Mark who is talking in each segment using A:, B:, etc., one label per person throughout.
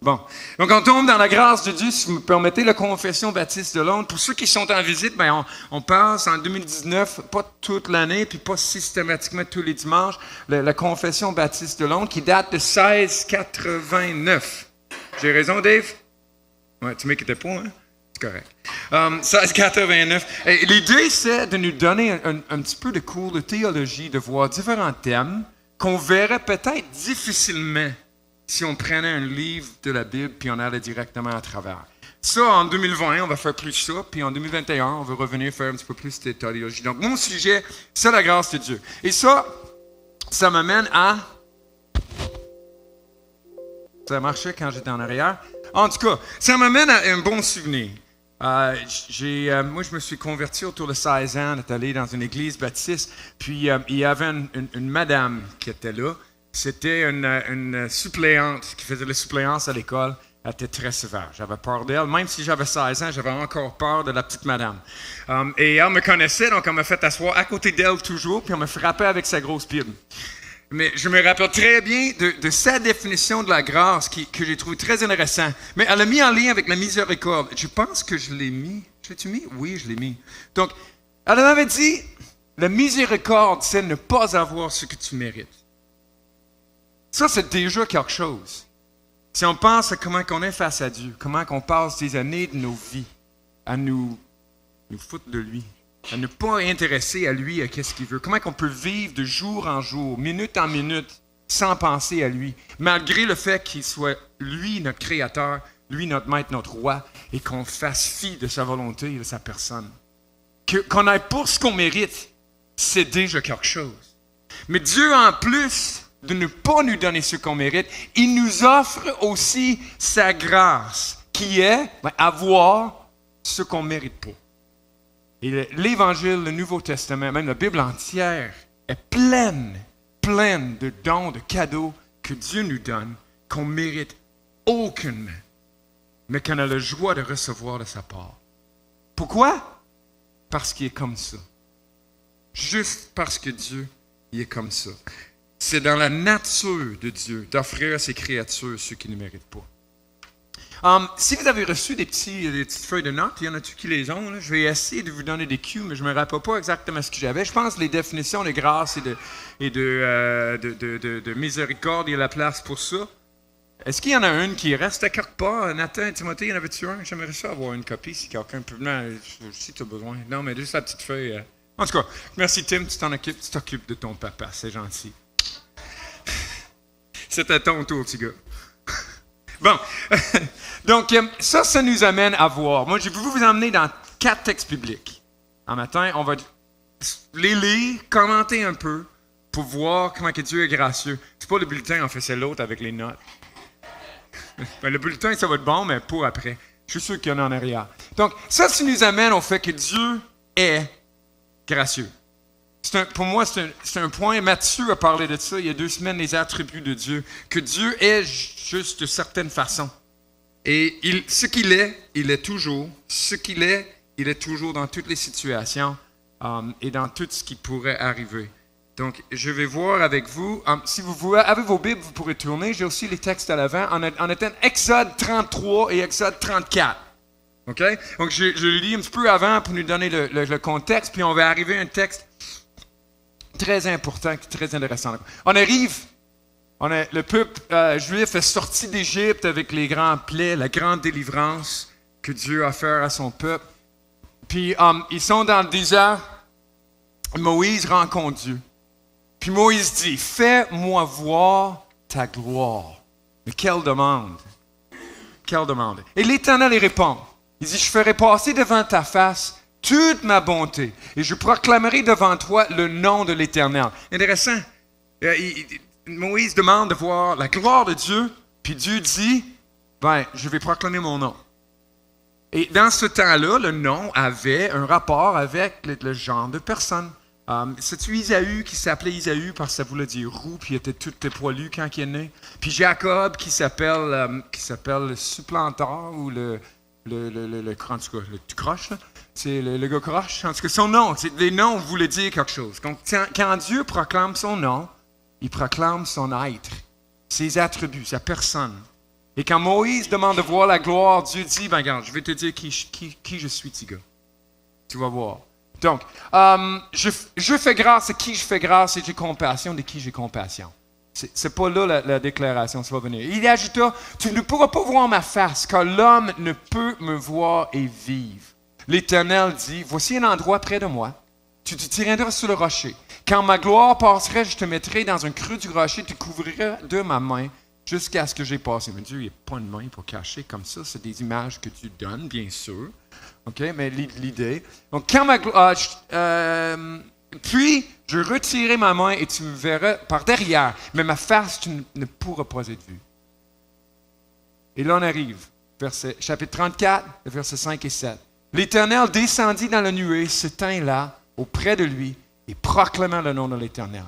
A: Bon, donc on tombe dans la grâce de Dieu, si vous me permettez, la Confession baptiste de Londres. Pour ceux qui sont en visite, on passe en 2019, pas toute l'année, puis pas systématiquement tous les dimanches, la Confession baptiste de Londres qui date de 1689. J'ai raison, Dave? Ouais, tu m'inquiètes pas, hein? C'est correct. 1689. Et l'idée, c'est de nous donner un petit peu de cours de théologie, de voir différents thèmes qu'on verrait peut-être difficilement si on prenait un livre de la Bible puis on allait directement à travers. Ça, en 2020, on va faire plus ça, puis en 2021, on va revenir faire un petit peu plus de théologie. Donc, mon sujet, c'est la grâce de Dieu. Et ça m'amène à... Ça marchait quand j'étais en arrière. En tout cas, ça m'amène à un bon souvenir. Moi, je me suis converti autour de 16 ans, d'être allé dans une église baptiste, puis il y avait une madame qui était là. C'était une suppléante qui faisait la suppléance à l'école. Elle était très sévère. J'avais peur d'elle. Même si j'avais 16 ans, j'avais encore peur de la petite madame. Et elle me connaissait, donc elle m'a fait asseoir à côté d'elle toujours, puis elle me frappait avec sa grosse Bible. Mais je me rappelle très bien de sa définition de la grâce que j'ai trouvé très intéressant. Mais elle l'a mis en lien avec la miséricorde. Je pense que je l'ai mis. Je l'ai-tu mis? Oui, je l'ai mis. Donc, elle m'avait dit, la miséricorde, c'est ne pas avoir ce que tu mérites. Ça, c'est déjà quelque chose. Si on pense à comment on est face à Dieu, comment on passe des années de nos vies à nous foutre de lui, à ne pas intéresser à lui, à qu'est-ce qu'il veut, comment on peut vivre de jour en jour, minute en minute, sans penser à lui, malgré le fait qu'il soit lui notre créateur, lui notre maître, notre roi, et qu'on fasse fi de sa volonté et de sa personne. Qu'on ait pour ce qu'on mérite, c'est déjà quelque chose. Mais Dieu, en plus de ne pas nous donner ce qu'on mérite, il nous offre aussi sa grâce, qui est avoir ce qu'on ne mérite pas. Et l'Évangile, le Nouveau Testament, même la Bible entière, est pleine de dons, de cadeaux que Dieu nous donne, qu'on ne mérite aucunement, mais qu'on a la joie de recevoir de sa part. Pourquoi? Parce qu'il est comme ça. Juste parce que Dieu, il est comme ça. C'est dans la nature de Dieu d'offrir à ses créatures ceux qui ne méritent pas. Si vous avez reçu des petites feuilles de notes, il y en a-tu qui les ont? Là? Je vais essayer de vous donner des cues, mais je ne me rappelle pas exactement ce que j'avais. Je pense que les définitions de grâce et de miséricorde, il y a la place pour ça. Est-ce qu'il y en a une qui reste à quelque part? Nathan et Timothée, il y en avait-tu un? J'aimerais ça avoir une copie si quelqu'un peut venir. Si tu as besoin. Non, mais juste la petite feuille. En tout cas, merci Tim, tu t'occupes de ton papa, c'est gentil. C'était ton tour, petit gars. Bon, donc ça nous amène à voir. Moi, je vais vous emmener dans 4 textes bibliques. Un matin, on va les lire, commenter un peu pour voir comment que Dieu est gracieux. C'est pas le bulletin, en fait, c'est l'autre avec les notes. Le bulletin, ça va être bon, mais pas après. Je suis sûr qu'il y en a en arrière. Donc, ça nous amène au fait que Dieu est gracieux. Pour moi, c'est un point. Matthieu a parlé de ça il y a 2 semaines, les attributs de Dieu. Que Dieu est juste de certaines façons. Et ce qu'il est, il est toujours. Ce qu'il est, il est toujours dans toutes les situations et dans tout ce qui pourrait arriver. Donc, je vais voir avec vous. Si vous avez vos Bibles, vous pourrez tourner. J'ai aussi les textes à l'avant. On est en Exode 33 et Exode 34. OK? Donc, je le lis un petit peu avant pour nous donner le contexte, puis on va arriver à un texte très important, très intéressant. Le peuple juif est sorti d'Égypte avec les grands plaies, la grande délivrance que Dieu a offert à son peuple. Puis ils sont dans le désert. Moïse rencontre Dieu. Puis Moïse dit, fais-moi voir ta gloire. Mais quelle demande! Quelle demande! Et l'Éternel lui répond. Il dit, je ferai passer devant ta face toute ma bonté, et je proclamerai devant toi le nom de l'Éternel. Intéressant. Moïse demande de voir la gloire de Dieu, puis Dieu dit, je vais proclamer mon nom. Et dans ce temps-là, le nom avait un rapport avec le genre de personne. C'est-tu Isaü qui s'appelait Isaü parce que ça voulait dire roux, puis il était tout poilu quand il est né. Puis Jacob qui s'appelle le supplanteur ou le croche, là. C'est le gars croche. En tout cas, son nom, les noms voulaient dire quelque chose. Donc, quand Dieu proclame son nom, il proclame son être, ses attributs, sa personne. Et quand Moïse demande de voir la gloire, Dieu dit, ben regarde, je vais te dire qui je suis, petit gars. Tu vas voir. Donc, je fais grâce à qui je fais grâce et j'ai compassion de qui j'ai compassion. C'est pas là la déclaration, ça va venir. Il ajouta, tu ne pourras pas voir ma face, car l'homme ne peut me voir et vivre. L'Éternel dit, voici un endroit près de moi. Tu te tiendras sur le rocher. Quand ma gloire passerait, je te mettrai dans un creux du rocher, tu couvriras de ma main jusqu'à ce que j'ai passé. Mais Dieu, il n'y a pas de main pour cacher comme ça. C'est des images que tu donnes, bien sûr. OK, mais l'idée. Donc, quand ma gloire... puis, je retirerai ma main et tu me verras par derrière, mais ma face, tu ne pourras pas être vue. Et là, on arrive, chapitre 34, versets 5 et 7. L'Éternel descendit dans la nuée, se tint là, auprès de lui, et proclama le nom de l'Éternel.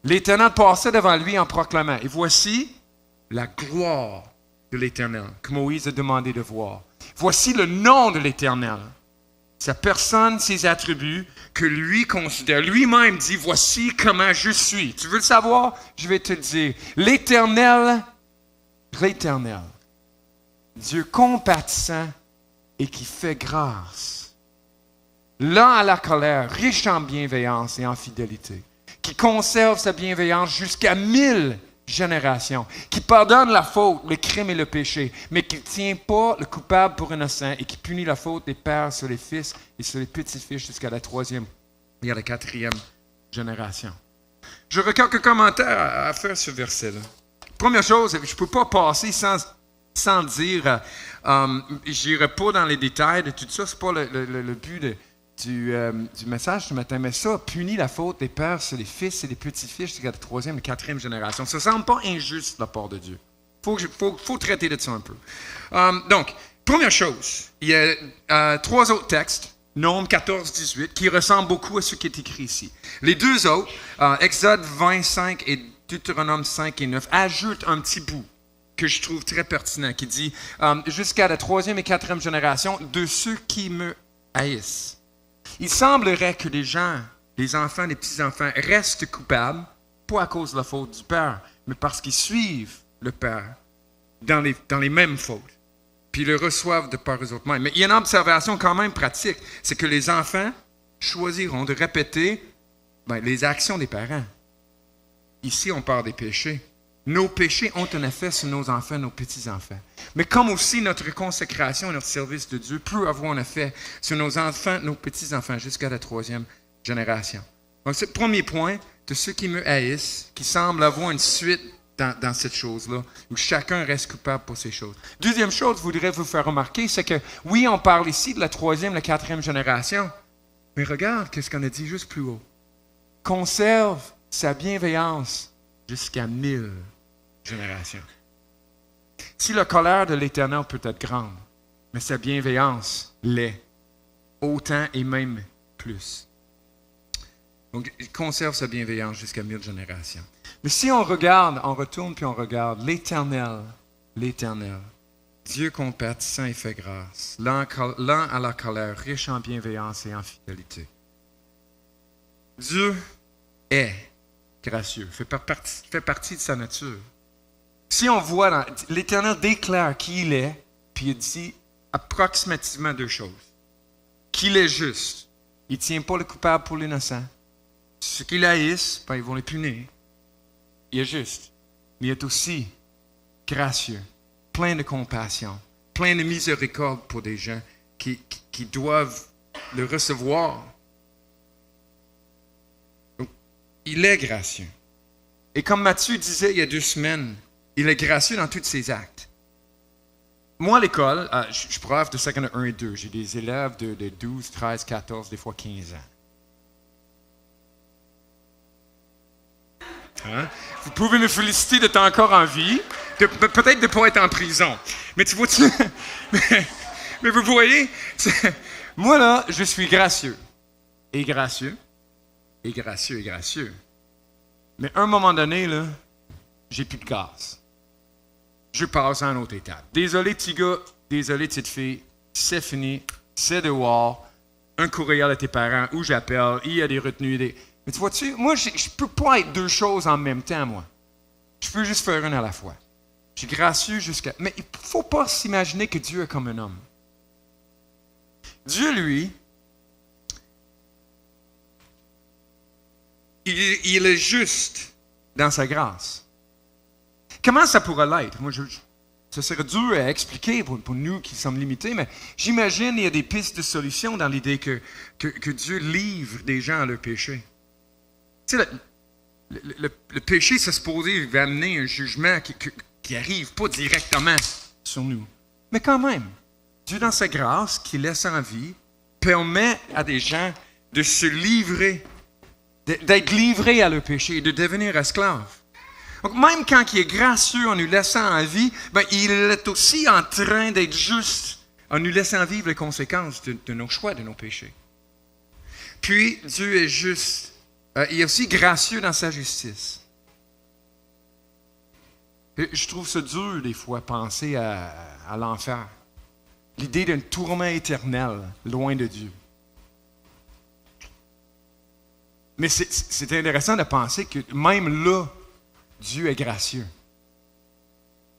A: L'Éternel passait devant lui en proclamant, et voici la gloire de l'Éternel, que Moïse a demandé de voir. Voici le nom de l'Éternel. Sa personne, ses attributs, que lui considère. Lui-même dit, voici comment je suis. Tu veux le savoir? Je vais te le dire. L'Éternel, Dieu compatissant et qui fait grâce. Lent à la colère, riche en bienveillance et en fidélité. Qui conserve sa bienveillance jusqu'à 1000 générations, qui pardonne la faute, le crime et le péché, mais qui ne tient pas le coupable pour innocent et qui punit la faute des pères sur les fils et sur les petits-fils jusqu'à la 3e et à la 4e génération. J'aurais quelques commentaires à faire sur ce verset-là. Première chose, je ne peux pas passer sans dire, je n'irai pas dans les détails de tout ça, ce n'est pas le but du message ce matin, mais ça punit la faute des pères sur les fils et les petits-fils jusqu'à la 3e et 4e génération. Ça ne semble pas injuste de la part de Dieu. Faut traiter de ça un peu. Donc, première chose, il y a 3 autres textes, Nombre 14, 18, qui ressemblent beaucoup à ce qui est écrit ici. Les 2 autres, Exode 25 et Deutéronome 5 et 9, ajoutent un petit bout que je trouve très pertinent, qui dit jusqu'à la 3e et 4e génération de ceux qui me haïssent. Il semblerait que les gens, les enfants, les petits-enfants, restent coupables, pas à cause de la faute du père, mais parce qu'ils suivent le père dans les mêmes fautes, puis ils le reçoivent de par eux autres-mêmes. Mais il y a une observation quand même pratique, c'est que les enfants choisiront de répéter les actions des parents. Ici, on parle des péchés. Nos péchés ont un effet sur nos enfants, nos petits-enfants. Mais comme aussi notre consécration et notre service de Dieu peut avoir un effet sur nos enfants, nos petits-enfants, jusqu'à la 3e génération. Donc, c'est le premier point de ceux qui me haïssent, qui semble avoir une suite dans cette chose-là, où chacun reste coupable pour ces choses. Deuxième chose, je voudrais vous faire remarquer, c'est que, oui, on parle ici de la 3e, la 4e génération, mais regarde ce qu'on a dit juste plus haut. Conserve sa bienveillance jusqu'à 1000 générations. Si la colère de l'Éternel peut être grande, mais sa bienveillance l'est, autant et même plus. Donc, il conserve sa bienveillance jusqu'à 1000 générations. Mais si on regarde, on retourne puis on regarde l'Éternel, Dieu compatissant et fait grâce, lent à la colère, riche en bienveillance et en fidélité. Dieu est gracieux, fait partie de sa nature. Si on voit, l'Éternel déclare qui il est, puis il dit approximativement 2 choses. Qu'il est juste, il ne tient pas le coupable pour l'innocent. Ceux qui haïssent, ils vont les punir. Il est juste, mais il est aussi gracieux, plein de compassion, plein de miséricorde pour des gens qui doivent le recevoir. Donc, il est gracieux. Et comme Matthieu disait il y a 2 semaines, il est gracieux dans tous ses actes. Moi, à l'école, je suis prof de secondaire 1 et 2. J'ai des élèves de 12, 13, 14, des fois 15 ans. Hein? Vous pouvez me féliciter d'être encore en vie, peut-être de ne pas être en prison. Mais tu vois, mais vous voyez, moi là, je suis gracieux. Et gracieux. Et gracieux, et gracieux. Mais à un moment donné, là, j'ai plus de gaz. Je passe à une autre étape. Désolé, petit gars, désolé, petite fille, c'est fini, c'est dehors. Un courriel à tes parents, où j'appelle, il y a des retenues. Mais tu vois-tu, moi, je ne peux pas être 2 choses en même temps, moi. Je peux juste faire une à la fois. Je suis gracieux jusqu'à... Mais il ne faut pas s'imaginer que Dieu est comme un homme. Dieu, lui, il est juste dans sa grâce. Comment ça pourrait l'être? Moi, ça serait dur à expliquer pour nous qui sommes limités, mais j'imagine qu'il y a des pistes de solution dans l'idée que Dieu livre des gens à leur péché. Tu sais, le péché, c'est supposé amener un jugement qui n'arrive pas directement sur nous. Mais quand même, Dieu, dans sa grâce, qui laisse en vie, permet à des gens de se livrer, d'être livrés à leur péché et de devenir esclaves. Donc, même quand il est gracieux en nous laissant en vie, ben, il est aussi en train d'être juste en nous laissant vivre les conséquences de nos choix, de nos péchés. Puis, Dieu est juste. Il est aussi gracieux dans sa justice. Je trouve ça dur, des fois, penser à l'enfer. L'idée d'un tourment éternel, loin de Dieu. Mais c'est intéressant de penser que même là, Dieu est gracieux.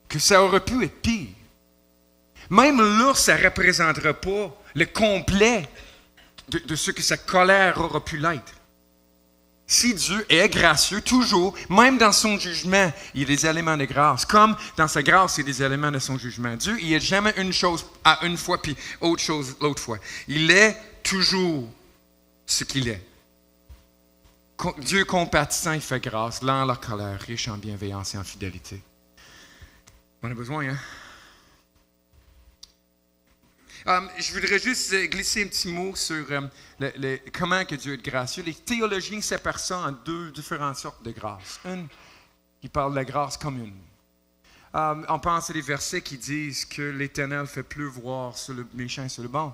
A: Que ça aurait pu être pire. Même là, ça ne représentera pas le complet de ce que sa colère aura pu l'être. Si Dieu est gracieux, toujours, même dans son jugement, il y a des éléments de grâce. Comme dans sa grâce, il y a des éléments de son jugement. Dieu, il n'est jamais une chose à une fois, puis autre chose l'autre fois. Il est toujours ce qu'il est. Dieu compatissant, il fait grâce, lent à la colère, riche en bienveillance et en fidélité. On a besoin, hein? Je voudrais juste glisser un petit mot sur comment que Dieu est gracieux. Les théologiens séparent ça en deux différentes sortes de grâce. Une qui parle de la grâce commune. On pense à des versets qui disent que l'Éternel fait pleuvoir sur le méchant et sur le bon.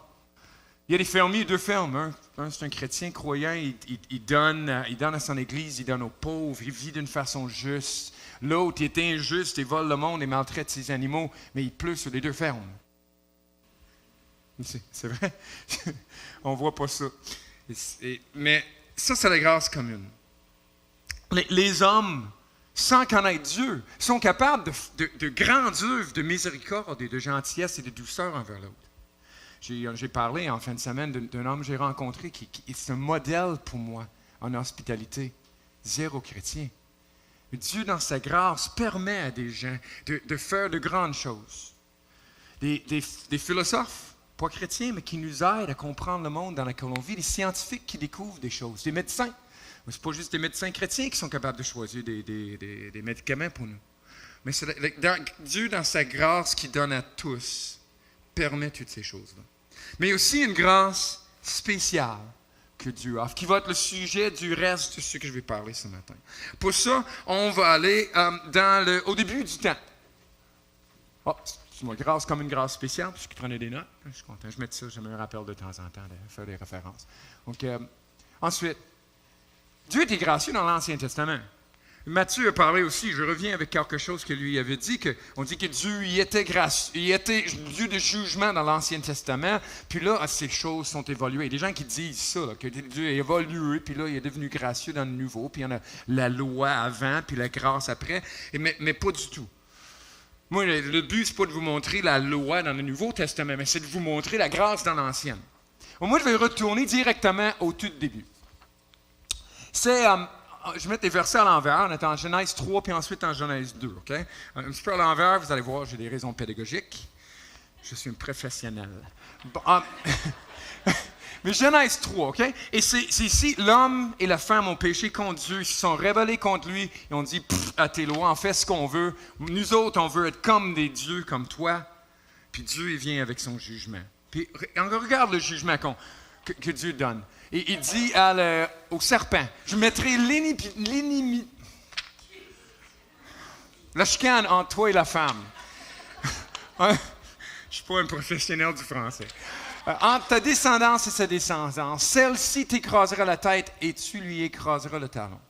A: Il y a des fermiers, deux fermes. Un c'est un chrétien croyant, il donne à son église, il donne aux pauvres, il vit d'une façon juste. L'autre, il est injuste, il vole le monde et maltraite ses animaux, mais il pleut sur les deux fermes. C'est vrai? On ne voit pas ça. Mais ça, c'est la grâce commune. Les hommes, sans connaître Dieu, sont capables de grandes œuvres de miséricorde et de gentillesse et de douceur envers l'autre. J'ai parlé en fin de semaine d'un homme que j'ai rencontré qui est un modèle pour moi en hospitalité. Zéro chrétien. Dieu, dans sa grâce, permet à des gens de faire de grandes choses. Des philosophes, pas chrétiens, mais qui nous aident à comprendre le monde dans lequel on vit, des scientifiques qui découvrent des choses, des médecins. Ce n'est pas juste des médecins chrétiens qui sont capables de choisir des médicaments pour nous. Mais c'est Dieu, dans sa grâce qui donne à tous, permet toutes ces choses-là. Mais aussi une grâce spéciale que Dieu offre, qui va être le sujet du reste de ce que je vais parler ce matin. Pour ça, on va aller au début du temps. Oh, excuse-moi, grâce comme une grâce spéciale, parce que tu prenais des notes. Je suis content, je mets ça, je me rappelle de temps en temps de faire des références. Donc, ensuite, Dieu était gracieux dans l'Ancien Testament. Matthieu a parlé aussi, je reviens avec quelque chose que lui avait dit, on dit que Dieu il était gracieux, il était Dieu de jugement dans l'Ancien Testament, puis là, ces choses sont évoluées. Il y a des gens qui disent ça, là, que Dieu a évolué, puis là, il est devenu gracieux dans le Nouveau, puis il y en a la loi avant, puis la grâce après, mais pas du tout. Moi, le but, c'est pas de vous montrer la loi dans le Nouveau Testament, mais c'est de vous montrer la grâce dans l'Ancien. Moi, je vais retourner directement au tout début. Je vais mettre les versets à l'envers. On est en Genèse 3, puis ensuite en Genèse 2. Okay? Un petit peu à l'envers, vous allez voir, j'ai des raisons pédagogiques. Je suis un professionnel. Bon, mais Genèse 3, OK? Et c'est ici, l'homme et la femme ont péché contre Dieu, ils se sont rebellés contre lui, et ont dit, à tes lois, on fait ce qu'on veut. Nous autres, on veut être comme des dieux, comme toi. Puis Dieu, il vient avec son jugement. Puis regarde le jugement que Dieu donne. Et il dit au serpent, je mettrai la chicane entre toi et la femme. Je ne suis pas un professionnel du français. Entre ta descendance et sa descendance, celle-ci t'écrasera la tête et tu lui écraseras le talon.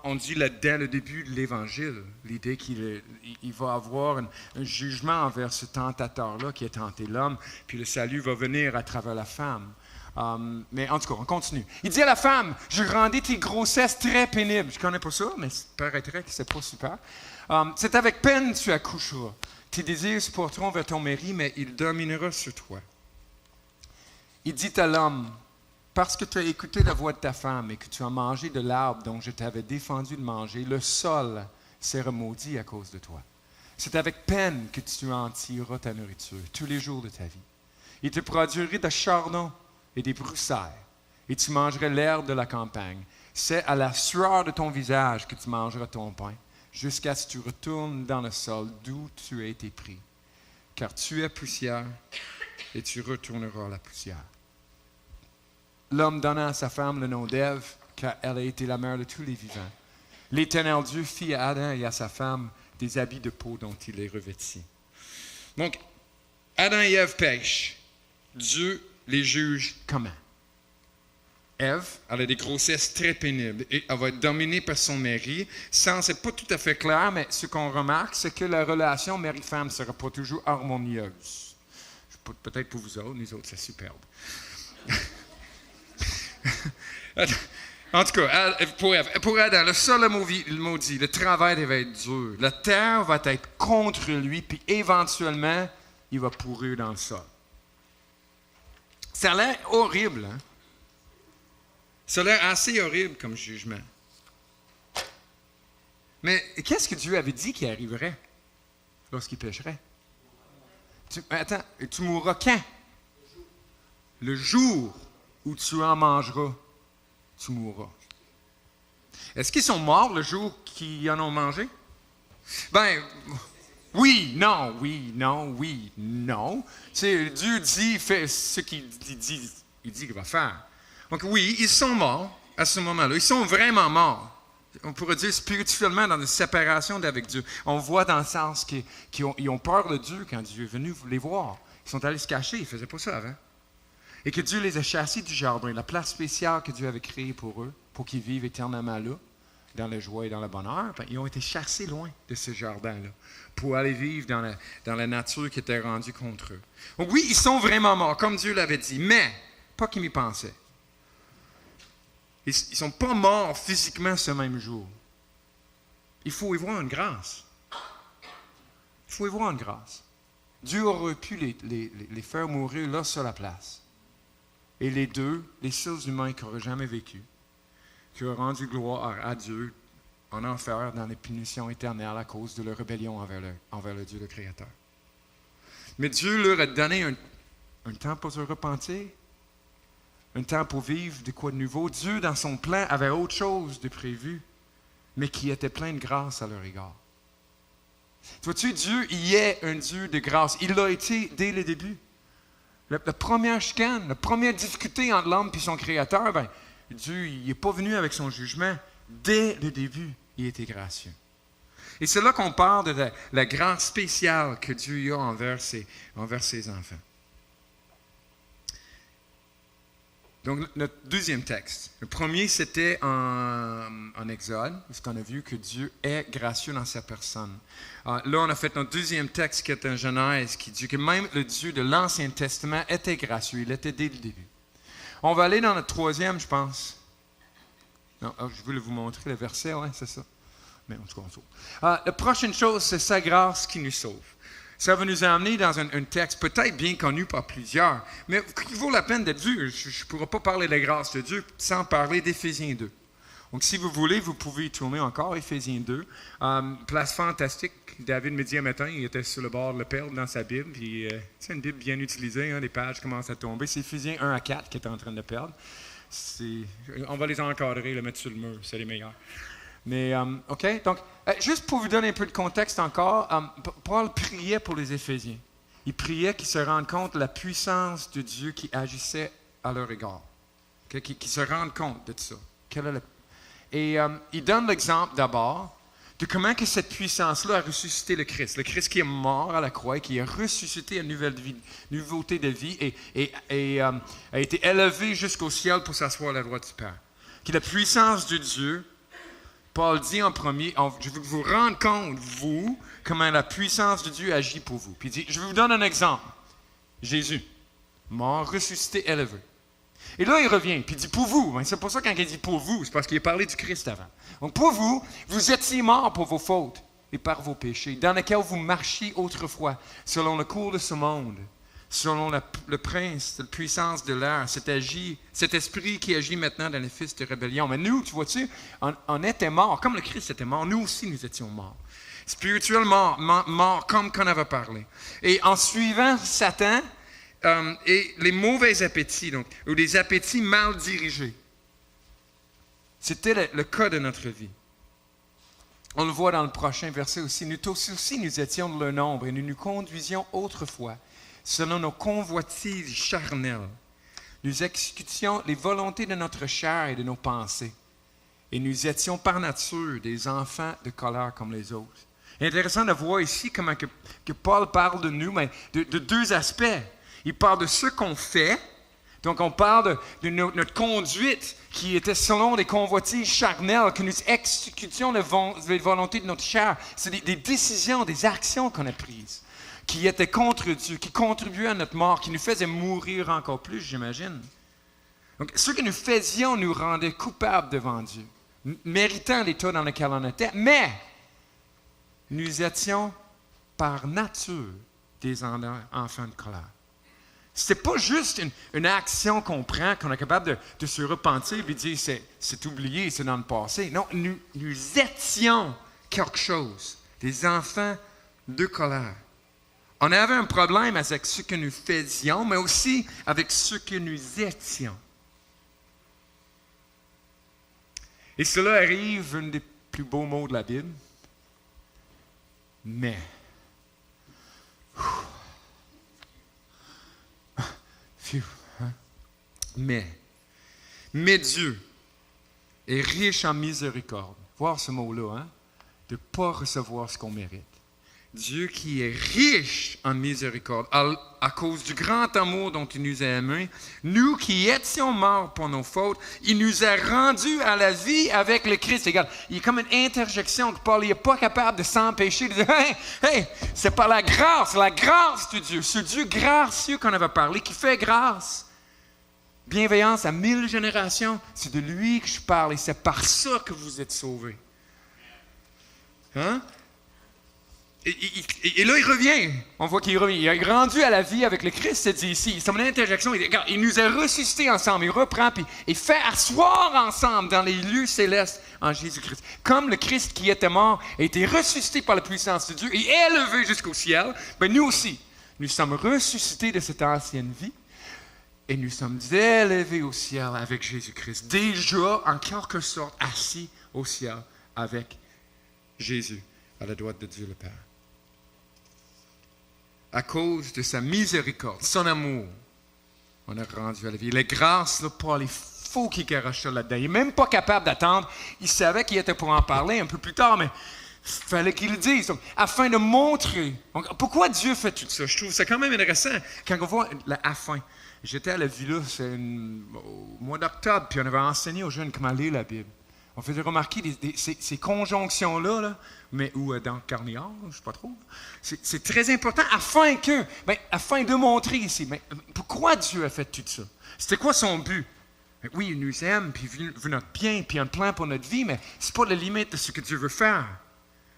A: On dit là, dès le début de l'Évangile, l'idée qu'il va avoir un jugement envers ce tentateur-là qui a tenté l'homme, puis le salut va venir à travers la femme. Mais en tout cas, on continue. Il dit à la femme, je rendais tes grossesses très pénibles. Je ne connais pas ça, mais il paraîtrait que c'est pas super. C'est avec peine que tu accoucheras. Tes désirs se porteront vers ton mari, mais il dominera sur toi. Il dit à l'homme, parce que tu as écouté la voix de ta femme et que tu as mangé de l'arbre dont je t'avais défendu de manger, le sol sera maudit à cause de toi. C'est avec peine que tu en tireras ta nourriture tous les jours de ta vie. Il te produira des chardons et des broussailles, et tu mangeras l'herbe de la campagne. C'est à la sueur de ton visage que tu mangeras ton pain, jusqu'à ce que tu retournes dans le sol d'où tu as été pris. Car tu es poussière, et tu retourneras à la poussière. L'homme donna à sa femme le nom d'Ève, car elle a été la mère de tous les vivants. L'Éternel Dieu fit à Adam et à sa femme des habits de peau dont il les revêtit. Donc, Adam et Ève pêchent. Dieu les juge comment? Ève, elle a des grossesses très pénibles et elle va être dominée par son mari. C'est pas tout à fait clair, mais ce qu'on remarque, c'est que la relation mari-femme ne sera pas toujours harmonieuse. Peut-être pour vous autres, nous autres, c'est superbe. En tout cas, pour Adam, le sol est maudit, le travail va être dur, la terre va être contre lui, puis éventuellement, il va pourrir dans le sol. Ça a l'air horrible, hein? Ça a l'air assez horrible comme jugement. Mais qu'est-ce que Dieu avait dit qui arriverait lorsqu'il pécherait? Attends, tu mourras quand? Le jour où tu en mangeras, tu mourras. Est-ce qu'ils sont morts le jour qu'ils en ont mangé? Ben, oui, non, oui, non, oui, non. Tu sais, Dieu dit, il fait ce qu'il dit, il dit qu'il va faire. Donc oui, ils sont morts à ce moment-là. Ils sont vraiment morts. On pourrait dire spirituellement dans une séparation d'avec Dieu. On voit dans le sens qu'ils ont peur de Dieu quand Dieu est venu les voir. Ils sont allés se cacher, ils ne faisaient pas ça avant. Et que Dieu les a chassés du jardin, la place spéciale que Dieu avait créée pour eux, pour qu'ils vivent éternellement là, dans la joie et dans le bonheur. Ils ont été chassés loin de ce jardin-là, pour aller vivre dans la nature qui était rendue contre eux. Donc oui, ils sont vraiment morts, comme Dieu l'avait dit, mais pas qu'ils y pensaient. Ils ne sont pas morts physiquement ce même jour. Il faut y voir une grâce. Il faut y voir une grâce. Dieu aurait pu les faire mourir là sur la place. Et les deux, les seuls humains qui n'auraient jamais vécu, qui auraient rendu gloire à Dieu en enfer dans les punitions éternelles à cause de leur rébellion envers le Dieu le Créateur. Mais Dieu leur a donné un temps pour se repentir, un temps pour vivre de quoi de nouveau. Dieu, dans son plan, avait autre chose de prévu, mais qui était plein de grâce à leur égard. Tu vois-tu, Dieu, il est un Dieu de grâce. Il l'a été dès le début. La première chicane, la première difficulté entre l'homme et son Créateur, ben, Dieu, il n'est pas venu avec son jugement. Dès le début, il était gracieux. Et c'est là qu'on parle de la grâce spéciale que Dieu a envers ses enfants. Donc, notre deuxième texte. Le premier, c'était en Exode, parce qu'on a vu que Dieu est gracieux dans sa personne. Là, on a fait notre deuxième texte qui est en Genèse, qui dit que même le Dieu de l'Ancien Testament était gracieux. Il était dès le début. On va aller dans notre troisième, je pense. Non, je voulais vous montrer le verset, ouais, c'est ça. Mais en tout cas, on sauve. La prochaine chose, c'est sa grâce qui nous sauve. Ça va nous amener dans un texte peut-être bien connu par plusieurs, mais qui vaut la peine d'être vu. Je ne pourrais pas parler de la grâce de Dieu sans parler d'Éphésiens 2. Donc, si vous voulez, vous pouvez y tourner encore, Éphésiens 2. Place fantastique. David me dit un matin, il était sur le bord de le perdre dans sa Bible. Puis, c'est une Bible bien utilisée, hein, les pages commencent à tomber. C'est Éphésiens 1 à 4 qui est en train de le perdre. On va les encadrer, le mettre sur le mur, c'est les meilleurs. Mais, OK, donc, juste pour vous donner un peu de contexte encore, Paul priait pour les Éphésiens. Il priait qu'ils se rendent compte de la puissance de Dieu qui agissait à leur égard. Okay? Qu'ils se rendent compte de ça. Et il donne l'exemple d'abord de comment que cette puissance-là a ressuscité le Christ. Le Christ qui est mort à la croix, qui a ressuscité une nouveauté de vie et a été élevé jusqu'au ciel pour s'asseoir à la droite du Père. Que la puissance de Dieu, Paul dit en premier, je veux que vous rendre compte, vous, comment la puissance de Dieu agit pour vous. Puis il dit, je vous donne un exemple. Jésus, mort, ressuscité, élevé. Et là, il revient, puis il dit « pour vous ». C'est pour ça quand il dit « pour vous », c'est parce qu'il a parlé du Christ avant. Donc, pour vous, vous étiez morts pour vos fautes et par vos péchés, dans lesquels vous marchiez autrefois, selon le cours de ce monde, selon le prince, la puissance de l'air, cet esprit qui agit maintenant dans les fils de rébellion. Mais nous, tu vois-tu, on était morts, comme le Christ était mort, nous aussi nous étions morts. Spirituellement morts, comme qu'on avait parlé. Et en suivant Satan, et les mauvais appétits, donc, ou des appétits mal dirigés. C'était le cas de notre vie. On le voit dans le prochain verset aussi. Nous tous aussi, nous étions de leur nombre et nous nous conduisions autrefois selon nos convoitises charnelles. Nous exécutions les volontés de notre chair et de nos pensées. Et nous étions par nature des enfants de colère comme les autres. C'est intéressant de voir ici comment que Paul parle de nous, mais de deux aspects. Il parle de ce qu'on fait, donc on parle de notre conduite qui était selon des convoitises charnelles, que nous exécutions les volontés de notre chair. C'est des décisions, des actions qu'on a prises, qui étaient contre Dieu, qui contribuaient à notre mort, qui nous faisaient mourir encore plus, j'imagine. Donc ce que nous faisions nous rendait coupables devant Dieu, méritant l'état dans lequel on était, mais nous étions par nature des enfants de colère. Ce n'est pas juste une action qu'on prend, qu'on est capable de se repentir et dire c'est oublié, c'est dans le passé. Non, nous étions quelque chose, des enfants de colère. On avait un problème avec ce que nous faisions, mais aussi avec ce que nous étions. Et cela arrive, un des plus beaux mots de la Bible. Mais. Mais Dieu est riche en miséricorde. Voir ce mot-là, de ne pas recevoir ce qu'on mérite. Dieu qui est riche en miséricorde, à cause du grand amour dont il nous a aimés, nous qui étions morts pour nos fautes, il nous a rendus à la vie avec le Christ. Regarde, il y a comme une interjection que Paul n'est pas capable de s'empêcher de dire « Hey, c'est par la grâce de Dieu, ce Dieu gracieux qu'on avait parlé, qui fait grâce. Bienveillance à 1000 générations, c'est de lui que je parle et c'est par ça que vous êtes sauvés. » Hein? Et là, il revient. On voit qu'il revient. Il est rendu à la vie avec le Christ, c'est dit ici. C'est mon interjection. Il nous a ressuscités ensemble. Il reprend puis il fait asseoir ensemble dans les lieux célestes en Jésus-Christ. Comme le Christ qui était mort a été ressuscité par la puissance de Dieu et élevé jusqu'au ciel, ben nous aussi, nous sommes ressuscités de cette ancienne vie et nous sommes élevés au ciel avec Jésus-Christ. Déjà, en quelque sorte, assis au ciel avec Jésus à la droite de Dieu le Père. À cause de sa miséricorde, son amour, on est rendu à la vie. Les grâces, là, Paul, il faut qu'il garoche ça là-dedans. Il n'est même pas capable d'attendre. Il savait qu'il était pour en parler un peu plus tard, mais il fallait qu'il le dise. Donc, afin de montrer. Donc, pourquoi Dieu fait tout ça? Je trouve ça quand même intéressant. Quand on voit la afin. J'étais à la Villa au mois d'octobre, puis on avait enseigné aux jeunes comment lire la Bible. On faisait remarquer ces conjonctions-là, ou dans le carnéal, je ne sais pas trop. C'est très important afin de montrer ici. Mais pourquoi Dieu a fait tout ça? C'était quoi son but? Oui, il nous aime, puis il veut notre bien, puis il a un plan pour notre vie, mais ce n'est pas la limite de ce que Dieu veut faire.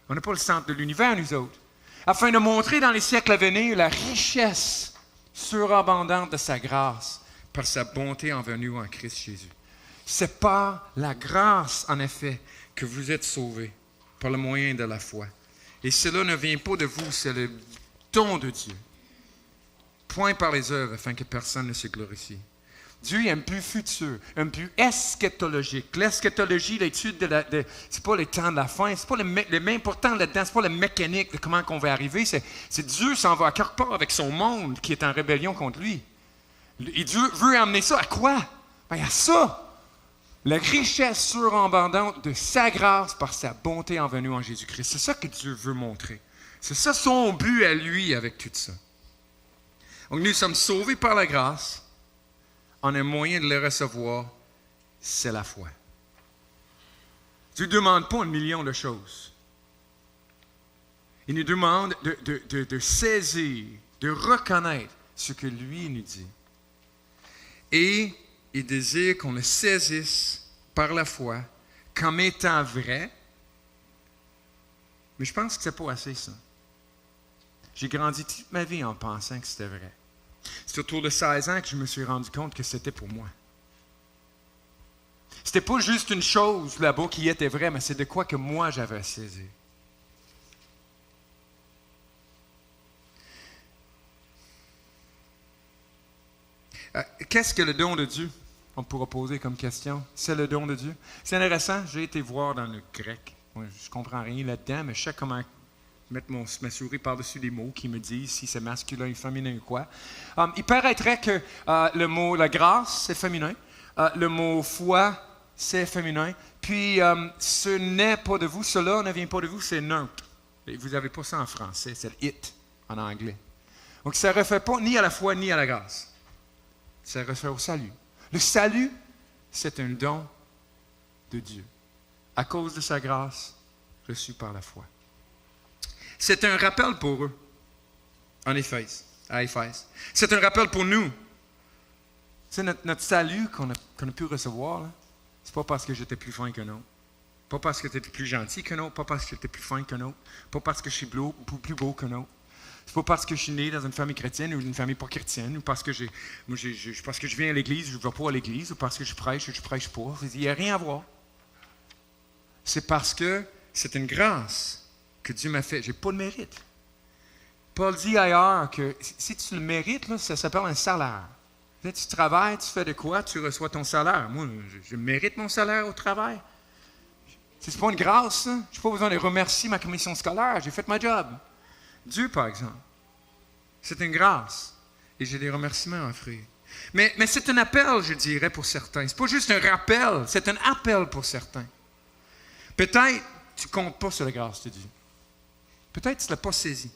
A: On n'est pas le centre de l'univers, nous autres. Afin de montrer dans les siècles à venir la richesse surabondante de sa grâce par sa bonté envers nous en Christ Jésus. C'est par la grâce, en effet, que vous êtes sauvés, par le moyen de la foi. Et cela ne vient pas de vous, c'est le don de Dieu. Point par les œuvres, afin que personne ne se glorifie. Dieu a un but futur, un but eschatologique. L'eschatologie, l'étude c'est pas le temps de la fin, c'est pas le plus important là-dedans, c'est pas la mécanique de comment on va arriver, c'est Dieu s'en va à quelque part avec son monde qui est en rébellion contre lui. Et Dieu veut amener ça à quoi? Ben à ça! La richesse surabondante de sa grâce par sa bonté envers nous en Jésus-Christ. C'est ça que Dieu veut montrer. C'est ça son but à lui avec tout ça. Donc nous sommes sauvés par la grâce. On a un moyen de le recevoir, c'est la foi. Dieu ne demande pas 1 million de choses. Il nous demande de saisir, de reconnaître ce que lui nous dit. Et il désire qu'on le saisisse par la foi comme étant vrai. Mais je pense que c'est pas assez, ça. J'ai grandi toute ma vie en pensant que c'était vrai. C'est autour de 16 ans que je me suis rendu compte que c'était pour moi. C'était pas juste une chose là-bas qui était vraie, mais c'est de quoi que moi j'avais à saisir. Qu'est-ce que le don de Dieu? On pourra poser comme question. C'est le don de Dieu. C'est intéressant, j'ai été voir dans le grec. Moi, je ne comprends rien là-dedans, mais je sais comment mettre ma souris par-dessus les mots qui me disent si c'est masculin, féminin ou quoi. Il paraîtrait que le mot la grâce, c'est féminin. Le mot foi, c'est féminin. Puis, ce n'est pas de vous, cela ne vient pas de vous, c'est neutre. Et vous n'avez pas ça en français, c'est le it en anglais. Donc, ça ne refait pas ni à la foi ni à la grâce. Ça refait au salut. Le salut, c'est un don de Dieu, à cause de sa grâce reçue par la foi. C'est un rappel pour eux, à Éphèse. C'est un rappel pour nous. C'est notre salut qu'on a pu recevoir, là. C'est pas parce que j'étais plus fin qu'un autre. Pas parce que j'étais plus gentil qu'un autre. Pas parce que j'étais plus fin qu'un autre. Pas parce que je suis plus beau qu'un autre. C'est pas parce que je suis né dans une famille chrétienne ou une famille pas chrétienne, ou parce que parce que je viens à l'église ou je ne vais pas à l'église, ou parce que je prêche ou je ne prêche pas. Il n'y a rien à voir. C'est parce que c'est une grâce que Dieu m'a fait. Je n'ai pas de mérite. Paul dit ailleurs que si tu le mérites, là, ça s'appelle un salaire. Là, tu travailles, tu fais de quoi, tu reçois ton salaire. Moi, je mérite mon salaire au travail. C'est pas une grâce, ça. Je n'ai pas besoin de remercier ma commission scolaire. J'ai fait ma job. Dieu, par exemple, c'est une grâce. Et j'ai des remerciements à offrir. Mais c'est un appel, je dirais, pour certains. Ce n'est pas juste un rappel, c'est un appel pour certains. Peut-être tu ne comptes pas sur la grâce de Dieu. Peut-être que tu ne l'as pas saisi.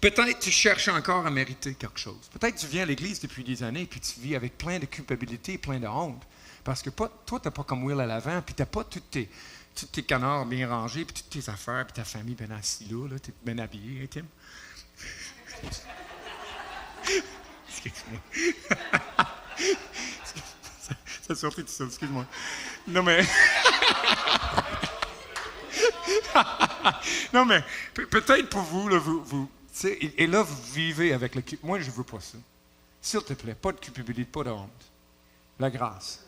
A: Peut-être tu cherches encore à mériter quelque chose. Peut-être tu viens à l'église depuis des années et puis tu vis avec plein de culpabilité, plein de honte. Parce que toi, tu n'as pas comme Will à l'avant, puis tu n'as pas tous tes canards bien rangés, puis toutes tes affaires, puis ta famille bien assise là, tu es bien habillé, hein, Tim? Excuse-moi. Ça sortit tout ça, excuse-moi. Non, mais... non, mais peut-être pour vous, là, vous et là, vous vivez avec le... Moi, je ne veux pas ça. S'il te plaît, pas de culpabilité, pas de honte. La grâce.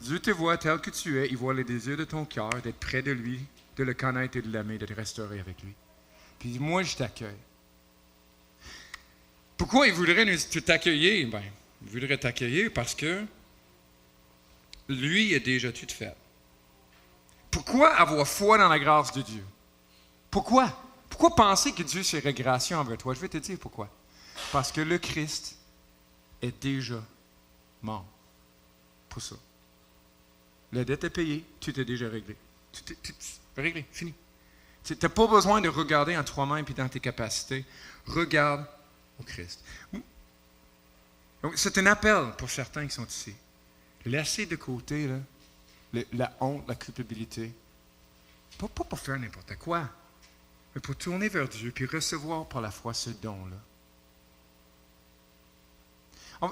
A: Dieu te voit tel que tu es, il voit les désirs de ton cœur, d'être près de lui, de le connaître et de l'aimer, de te restaurer avec lui. Puis moi, je t'accueille. Pourquoi il voudrait t'accueillir? Ben, il voudrait t'accueillir parce que lui a déjà tout fait. Pourquoi avoir foi dans la grâce de Dieu? Pourquoi? Pourquoi penser que Dieu serait gracieux envers toi? Je vais te dire pourquoi. Parce que le Christ est déjà mort pour ça. La dette est payée, tout est déjà réglé. Tout est réglé, fini. Tu n'as pas besoin de regarder en toi-même et dans tes capacités. Regarde au Christ. Donc, c'est un appel pour certains qui sont ici. Laissez de côté là, la honte, la culpabilité. Pas pour faire n'importe quoi, mais pour tourner vers Dieu et recevoir par la foi ce don-là.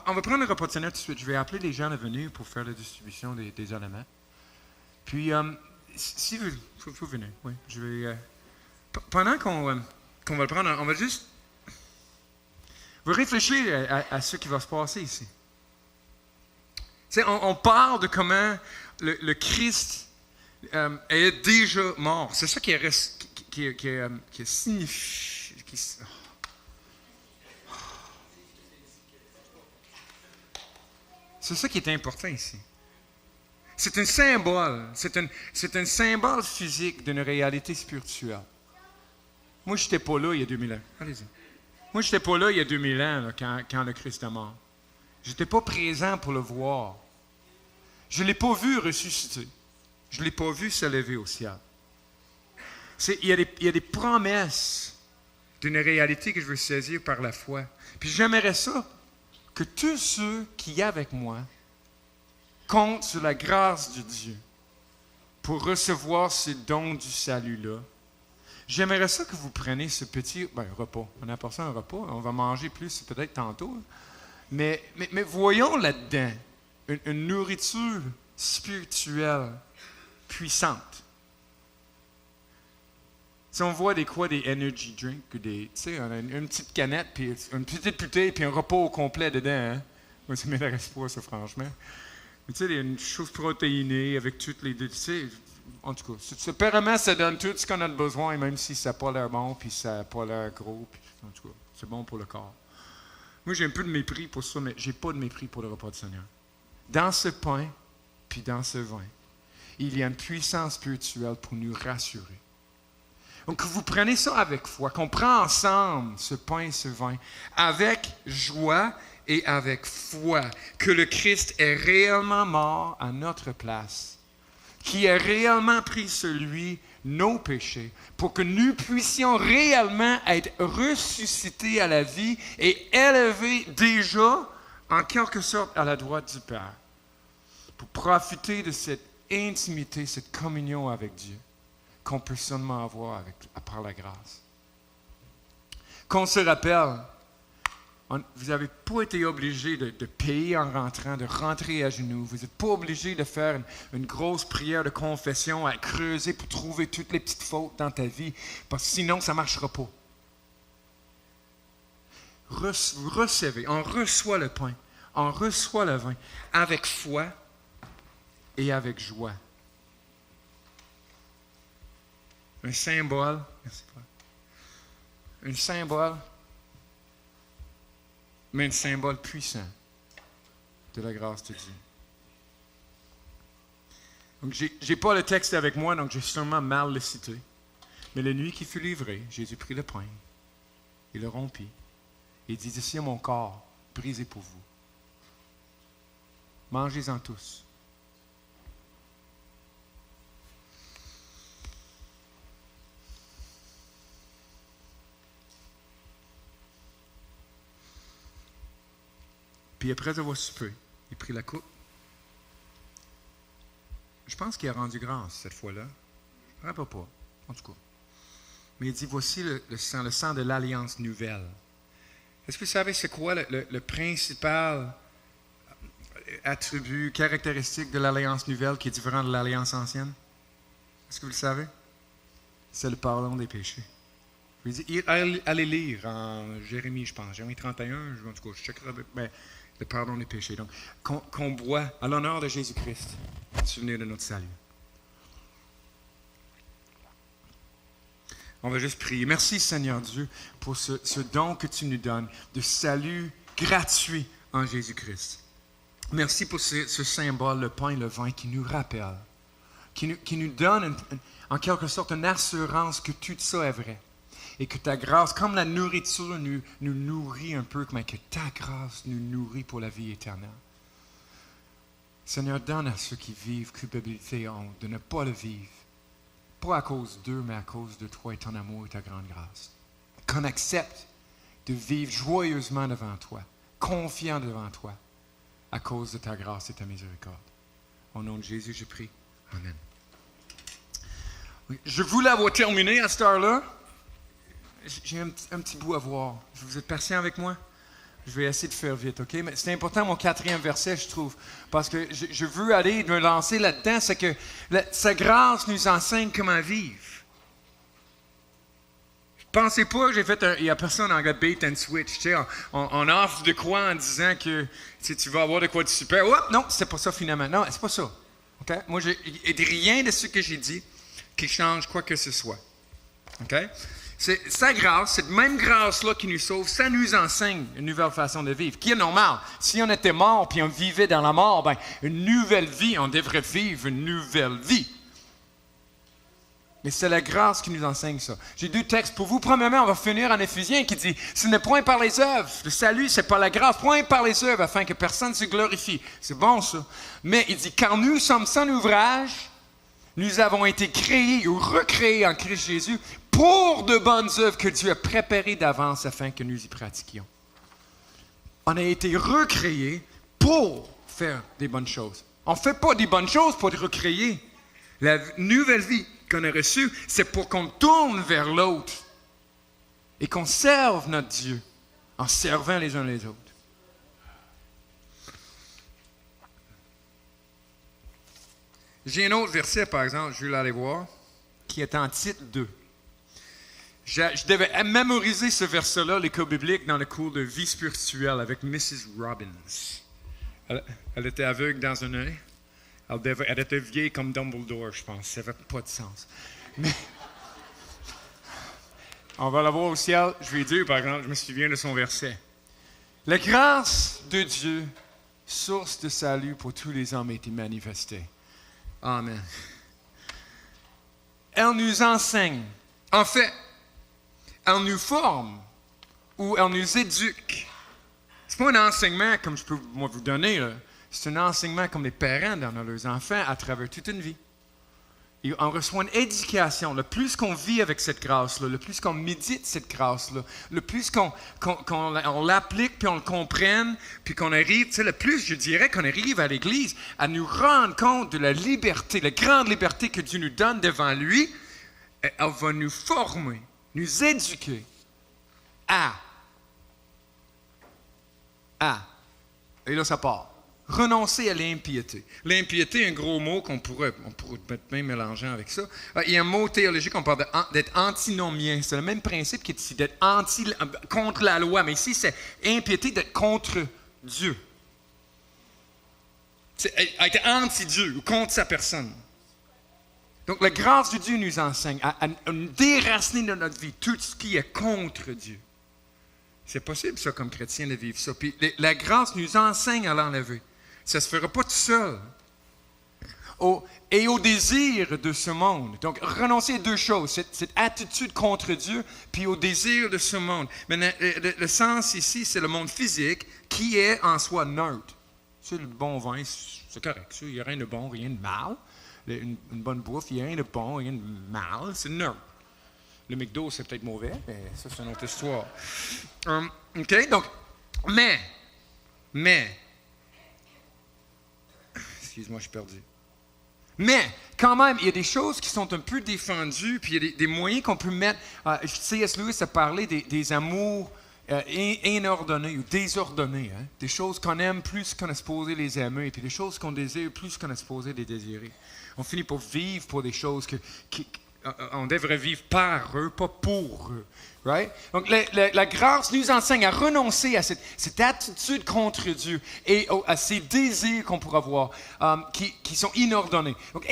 A: On va prendre le repas de Seigneur tout de suite. Je vais appeler les gens à venir pour faire la distribution des éléments. Puis, si vous venez, oui, je vais... pendant qu'on va le prendre, on va juste... Vous réfléchir à ce qui va se passer ici. On parle de comment le Christ est déjà mort. C'est ça qui signifie... C'est ça qui est important ici. C'est un symbole. C'est un symbole physique d'une réalité spirituelle. Moi, je n'étais pas là il y a 2000 ans. Allez-y. Moi, je n'étais pas là il y a 2000 ans là, quand le Christ est mort. Je n'étais pas présent pour le voir. Je ne l'ai pas vu ressusciter. Je ne l'ai pas vu se lever au ciel. Il y a des promesses d'une réalité que je veux saisir par la foi. Puis j'aimerais ça que tous ceux qui y avec moi comptent sur la grâce de Dieu pour recevoir ce don du salut-là. J'aimerais ça que vous preniez ce petit repas. On appelle ça un repas. On va manger plus peut-être tantôt. Mais voyons là-dedans une nourriture spirituelle puissante. Si on voit des energy drinks, tu sais, on a une petite canette, puis une petite bouteille, puis un repas au complet dedans. Hein? Moi, ça m'intéresse pas, ça, franchement. Mais tu sais, il y a une chose protéinée avec toutes les... Tu sais, en tout cas, apparemment, ça donne tout ce qu'on a besoin, même si ça n'a pas l'air bon, puis ça n'a pas l'air gros. Puis, en tout cas, c'est bon pour le corps. Moi, j'ai un peu de mépris pour ça, mais j'ai pas de mépris pour le repas du Seigneur. Dans ce pain, puis dans ce vin, il y a une puissance spirituelle pour nous rassurer. Donc, vous prenez ça avec foi, qu'on prend ensemble ce pain et ce vin, avec joie et avec foi, que le Christ est réellement mort à notre place, qui a réellement pris nos péchés, pour que nous puissions réellement être ressuscités à la vie et élevés déjà, en quelque sorte, à la droite du Père, pour profiter de cette intimité, cette communion avec Dieu, qu'on peut seulement avoir par la grâce. Qu'on se rappelle, vous n'avez pas été obligé de payer en rentrant, de rentrer à genoux. Vous n'êtes pas obligé de faire une grosse prière de confession à creuser pour trouver toutes les petites fautes dans ta vie, parce que sinon, ça ne marchera pas. Recevez, on reçoit le pain, on reçoit le vin avec foi et avec joie. Un symbole, merci Paul. Un symbole, mais un symbole puissant de la grâce de Dieu. Donc, je n'ai pas le texte avec moi, donc j'ai sûrement mal le cité. Mais la nuit qui fut livrée, Jésus prit le pain, il le rompit, et dit, ceci est mon corps, brisé pour vous. Mangez-en tous. Puis après avoir soupé, il prit la coupe. Je pense qu'il a rendu grâce cette fois-là. Je ne me rappelle pas, en tout cas. Mais il dit, voici le sang de l'alliance nouvelle. Est-ce que vous savez c'est quoi le principal attribut, caractéristique de l'alliance nouvelle qui est différent de l'alliance ancienne? Est-ce que vous le savez? C'est le pardon des péchés. Je lui dis, allez lire en Jérémie, je pense, Jérémie 31, en tout cas, je checkerai. Ben, le pardon des péchés. Donc, qu'on boit à l'honneur de Jésus-Christ, en souvenir de notre salut. On va juste prier. Merci, Seigneur Dieu, pour ce don que tu nous donnes, de salut gratuit en Jésus-Christ. Merci pour ce symbole, le pain et le vin, qui nous rappelle, qui nous donne en quelque sorte une assurance que tout ça est vrai. Et que ta grâce, comme la nourriture nous nourrit un peu, mais que ta grâce nous nourrit pour la vie éternelle. Seigneur, donne à ceux qui vivent culpabilité et honte de ne pas le vivre. Pas à cause d'eux, mais à cause de toi et ton amour et ta grande grâce. Qu'on accepte de vivre joyeusement devant toi, confiant devant toi, à cause de ta grâce et ta miséricorde. Au nom de Jésus, je prie. Amen. Oui, je voulais avoir terminé à cette heure-là. J'ai un petit bout à voir. Vous êtes patient avec moi? Je vais essayer de faire vite, OK? Mais c'est important, mon 4e verset, je trouve. Parce que je veux aller me lancer là-dedans. C'est que sa grâce nous enseigne comment vivre. Pensez pas que j'ai fait il n'y a personne en bait and switch. Tu sais, on offre de quoi en disant que tu vas avoir de quoi de super. Oh, non, c'est pas ça finalement. Non, c'est pas ça. OK? Moi, il n'y a rien de ce que j'ai dit qui change quoi que ce soit. OK? C'est sa grâce, cette même grâce-là qui nous sauve, ça nous enseigne une nouvelle façon de vivre, qui est normale. Si on était mort puis on vivait dans la mort, ben, une nouvelle vie, on devrait vivre une nouvelle vie. Mais c'est la grâce qui nous enseigne ça. J'ai 2 textes pour vous. Premièrement, on va finir en Éphésiens qui dit « Ce n'est point par les œuvres. Le salut, c'est par la grâce. Point par les œuvres, afin que personne ne se glorifie. » C'est bon, ça. Mais il dit « Car nous sommes son ouvrage, nous avons été créés ou recréés en Christ Jésus pour de bonnes œuvres que Dieu a préparées d'avance afin que nous y pratiquions. » On a été recréés pour faire des bonnes choses. On ne fait pas des bonnes choses pour être recréés. La nouvelle vie qu'on a reçue, c'est pour qu'on tourne vers l'autre et qu'on serve notre Dieu en servant les uns les autres. J'ai un autre verset, par exemple, je vais l'aller voir, qui est en Tite 2. Je devais mémoriser ce verset-là, l'école biblique, dans le cours de vie spirituelle avec Mrs. Robbins. Elle était aveugle dans un œil. Elle était vieille comme Dumbledore, je pense. Ça n'avait pas de sens. Mais on va la voir au ciel. Je vais dire, par exemple, je me souviens de son verset. La grâce de Dieu, source de salut pour tous les hommes, a été manifestée. Amen. Elle nous enseigne. En fait, elle nous forme ou elle nous éduque. Ce n'est pas un enseignement comme je peux vous donner. Là. C'est un enseignement comme les parents donnent à leurs enfants à travers toute une vie. Et on reçoit une éducation. Le plus qu'on vit avec cette grâce-là, le plus qu'on médite cette grâce-là, le plus qu'on l'applique, puis on le comprenne, puis qu'on arrive, le plus je dirais qu'on arrive à l'Église à nous rendre compte de la liberté, la grande liberté que Dieu nous donne devant lui, elle va nous former, nous éduquer à, et là ça part. Renoncer à l'impiété. L'impiété est un gros mot qu'on pourrait mettre même mélangeant avec ça. Il y a un mot théologique, on parle d'être antinomien. C'est le même principe qui est ici, d'être contre la loi. Mais ici, c'est impiété d'être contre Dieu. C'est être anti-Dieu ou contre sa personne. Donc, la grâce de Dieu nous enseigne à déraciner dans notre vie tout ce qui est contre Dieu. C'est possible, ça, comme chrétien, de vivre ça. Puis la grâce nous enseigne à l'enlever. Ça ne se fera pas tout seul. Et au désir de ce monde. Donc, renoncer à deux choses. Cette attitude contre Dieu, puis au désir de ce monde. Mais le sens ici, c'est le monde physique qui est en soi neutre. C'est le bon vin, c'est correct. Il n'y a rien de bon, rien de mal. Une bonne bouffe, il n'y a rien de bon, rien de mal. C'est neutre. Le McDo, c'est peut-être mauvais, mais ça, c'est une autre histoire. OK? Donc, mais, excuse-moi, je suis perdu. Mais, quand même, il y a des choses qui sont un peu défendues, puis il y a des moyens qu'on peut mettre. C.S. Lewis a parlé des amours inordonnés ou désordonnés. Hein? Des choses qu'on aime plus qu'on est supposé les aimer, puis des choses qu'on désire plus qu'on est supposé les désirer. On finit par vivre pour des choses on devrait vivre par eux, pas pour eux. Right? Donc, la grâce nous enseigne à renoncer à cette attitude contre Dieu et à ces désirs qu'on pourra avoir qui sont inordonnés. Donc,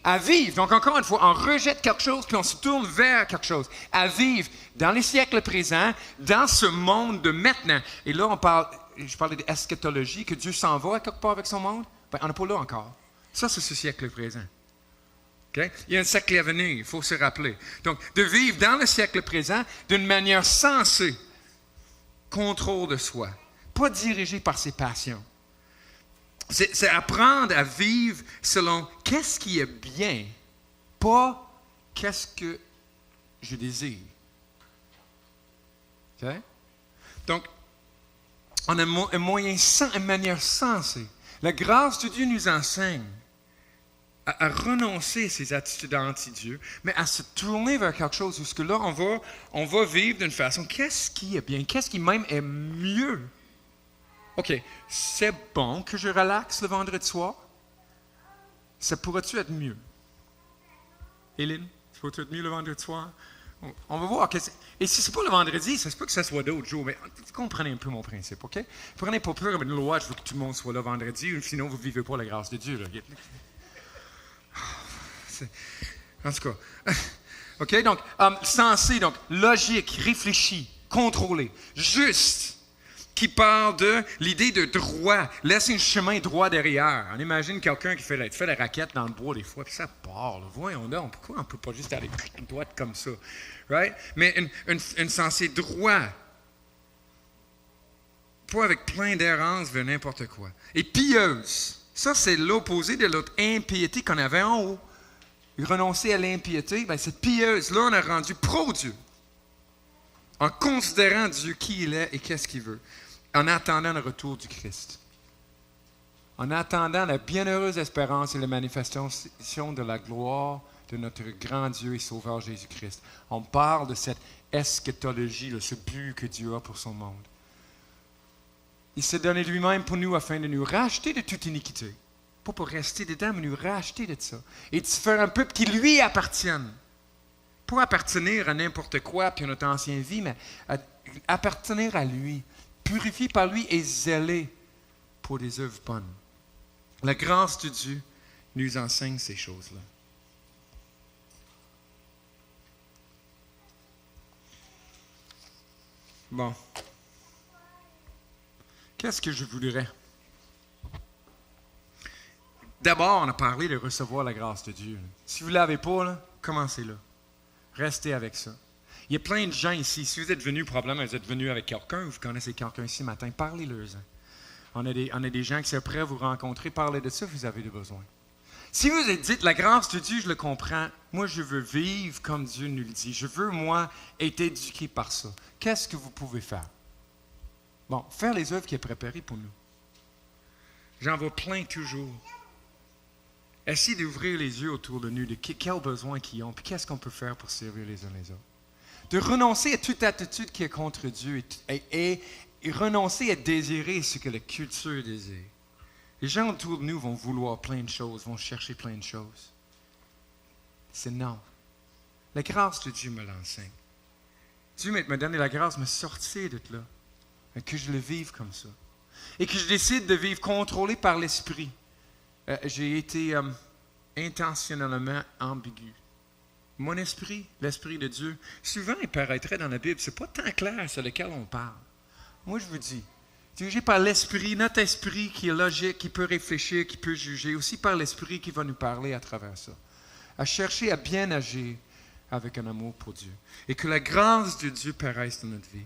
A: à vivre. Donc, encore une fois, on rejette quelque chose puis on se tourne vers quelque chose. À vivre dans les siècles présents, dans ce monde de maintenant. Et là, je parlais d'eschatologie, que Dieu s'en va quelque part avec son monde. Ben, on n'est pas là encore. Ça, c'est ce siècle présent. Okay? Il y a un siècle à venir, il faut se rappeler. Donc, de vivre dans le siècle présent d'une manière sensée, contrôle de soi, pas dirigé par ses passions. C'est apprendre à vivre selon qu'est-ce qui est bien, pas qu'est-ce que je désire. Okay? Donc, on a un moyen, une manière sensée. La grâce de Dieu nous enseigne à renoncer à ces attitudes anti-Dieu, mais à se tourner vers quelque chose où là, on va vivre d'une façon, qu'est-ce qui est bien, qu'est-ce qui même est mieux? OK, c'est bon que je relaxe le vendredi soir? Ça pourrait-tu être mieux? Hélène, ça pourrait-tu être mieux le vendredi soir? On va voir. Et si ce n'est pas le vendredi, ça se peut que ça soit d'autres jours, mais comprenez un peu mon principe, OK? Prenez pas peur comme une loi, je veux que tout le monde soit là vendredi, sinon vous ne vivez pas la grâce de Dieu. Là. En tout cas. OK? Donc, sensé, donc logique, réfléchi, contrôlé, juste, qui parle de l'idée de droit. Laisse un chemin droit derrière. On imagine quelqu'un qui fait la raquette dans le bois des fois, puis ça part. Là. Voyons donc, pourquoi on ne peut pas juste aller droite comme ça? Right? Mais une sensée droit. Pas avec plein d'errance vers n'importe quoi. Et pieuse. Ça, c'est l'opposé de l'autre impiété qu'on avait en haut. Renoncer à l'impiété, bien, cette pieuse, là, on a rendu pro-Dieu. En considérant Dieu qui il est et qu'est-ce qu'il veut. En attendant le retour du Christ. En attendant la bienheureuse espérance et la manifestation de la gloire de notre grand Dieu et Sauveur Jésus-Christ. On parle de cette eschatologie, ce but que Dieu a pour son monde. Il s'est donné lui-même pour nous afin de nous racheter de toute iniquité. pas pour rester dedans, mais nous racheter de ça. Et de se faire un peuple qui lui appartienne. Pas appartenir à n'importe quoi, puis à notre ancienne vie, mais appartenir à lui, purifié par lui et zélé pour des œuvres bonnes. La grâce de Dieu nous enseigne ces choses-là. Bon. Qu'est-ce que je voudrais? D'abord, on a parlé de recevoir la grâce de Dieu. Si vous ne l'avez pas, là, commencez là. Restez avec ça. Il y a plein de gens ici. Si vous êtes venus, probablement, vous êtes venus avec quelqu'un, vous connaissez quelqu'un ici ce matin, parlez-leur-en. On a des gens qui sont prêts à vous rencontrer, parlez de ça, vous avez des besoins. Si vous êtes dit, la grâce de Dieu, je le comprends, moi je veux vivre comme Dieu nous le dit, je veux, moi, être éduqué par ça. Qu'est-ce que vous pouvez faire? Bon, faire les œuvres qui est préparées pour nous. J'en vois plein toujours. Essayez d'ouvrir les yeux autour de nous, de quels besoins qu'ils ont, puis qu'est-ce qu'on peut faire pour servir les uns les autres. De renoncer à toute attitude qui est contre Dieu et renoncer à désirer ce que la culture désire. Les gens autour de nous vont vouloir plein de choses, vont chercher plein de choses. C'est non. La grâce de Dieu me l'enseigne. Dieu m'a donné la grâce de me sortir de là, et que je le vive comme ça. Et que je décide de vivre contrôlé par l'Esprit. J'ai été intentionnellement ambigu. Mon esprit, l'Esprit de Dieu, souvent il paraîtrait dans la Bible, c'est pas tant clair sur lequel on parle. Moi je vous dis, dirigé par l'Esprit, notre esprit qui est logique, qui peut réfléchir, qui peut juger, aussi par l'Esprit qui va nous parler à travers ça. À chercher à bien agir avec un amour pour Dieu. Et que la grâce de Dieu paraisse dans notre vie.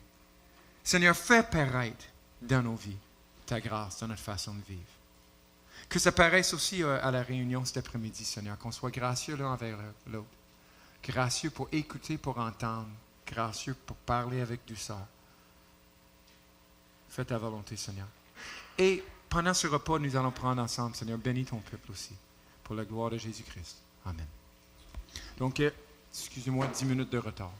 A: Seigneur, fais paraître dans nos vies ta grâce, dans notre façon de vivre. Que ça paraisse aussi à la réunion cet après-midi, Seigneur, qu'on soit gracieux l'un envers l'autre. Gracieux pour écouter, pour entendre. Gracieux pour parler avec douceur. Fais ta volonté, Seigneur. Et pendant ce repas, nous allons prendre ensemble, Seigneur, bénis ton peuple aussi, pour la gloire de Jésus-Christ. Amen. Donc, excusez-moi, 10 minutes de retard.